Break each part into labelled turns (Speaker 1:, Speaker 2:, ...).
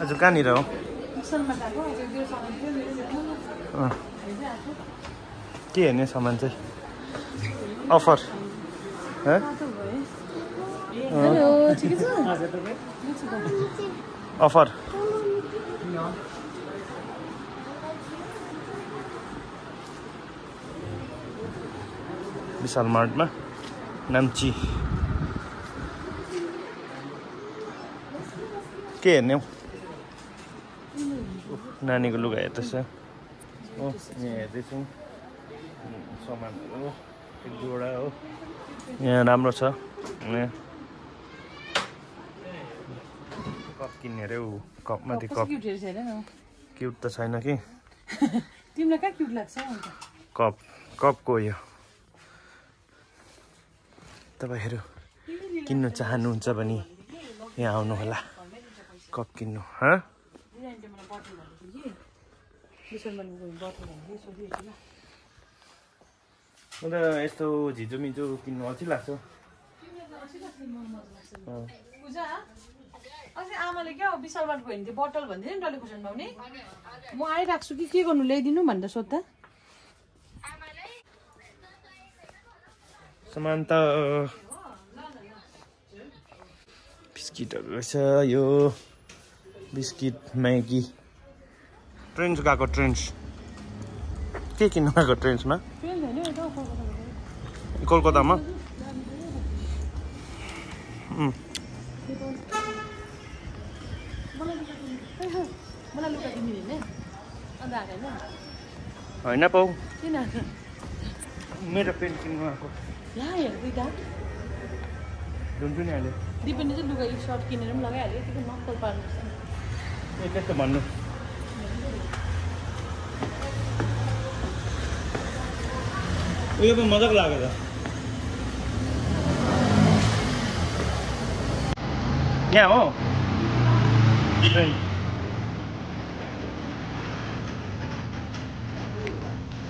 Speaker 1: आज कहाँनिर हो के हेर्ने सामान चाहिँ अफर अफर विशाल मार्टमा नाम्ची के हेर्ने हौ नानीको लुगा हेर्दैछ हो यहाँ हेर्दैछौँ सामानहरू एक दुईवटा हो यहाँ राम्रो छ कप किन्ने अरे ऊ कपमाथि कप क्युट त छैन कि
Speaker 2: तिमीलाई कहाँ क्युट लाग्छ
Speaker 1: कपको यो तपाईहरु किन्नु चाहनुहुन्छ भने यहाँ आउनु होला कप किन्नु यस्तो झिजोमिजो किन्नु अल्छी लाग्छ
Speaker 2: अस्ति आमाले क्या विशालबाट गयो भने बोतल भन्दै नि डल्ले खुर्सानी पाउने म आइराख्छु कि के गर्नु ल्याइदिनु भनेर सोध्दा
Speaker 1: सामान त बिस्किटहरु रहेछ यो बिस्किट म्यागी ट्रेन्च गएको ट्रेन्च के किन्नु गएको ट्रेन्चमा कोलकातामा होइन पाउ मेरो पेन्ट किन्नु आएको ढुन्छु नि अहिले
Speaker 2: दिपेनले चाहिँ लुगा सर्ट किनेर पनि लगाइहाल्यो त्यो नक्कल पार्नुपर्छ
Speaker 1: ए त्यस्तो भन्नु उयो पनि मजाको लाग्यो त यहाँ हो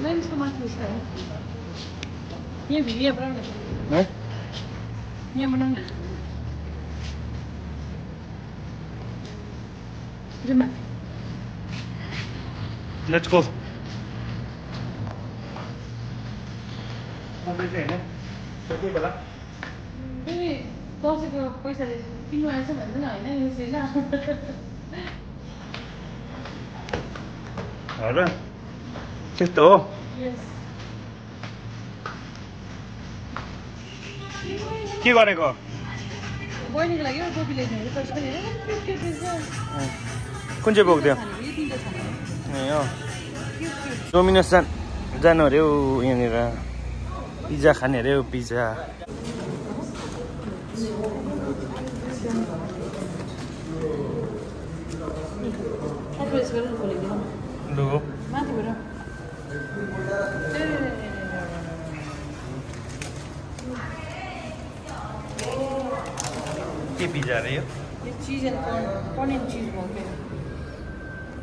Speaker 2: लेन्सको माथि छ यहाँ भिडियो बनाउन यहाँ बनाउन
Speaker 1: Let's go.
Speaker 2: दसैँको पैसाले किन्नु आएछ भन्दैन होइन
Speaker 1: होइन त्यस्तो हो के गरेको
Speaker 2: बहिनीको लागि टोपी ल्याइदिनु पैसा पनि
Speaker 1: कुन चाहिँ बोक्थ्यो ए हो डोमिनोस जानु अरे हौ यहाँनिर पिज्जा खाने अरे हौ पिज्जा के पिज्जा अरे यो
Speaker 2: चीज एन्ड पनिर चीज बोके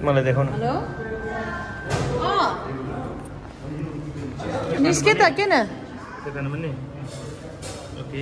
Speaker 1: मलाई देखाउनु
Speaker 2: हेलो निस्के त किन
Speaker 1: पनि ओके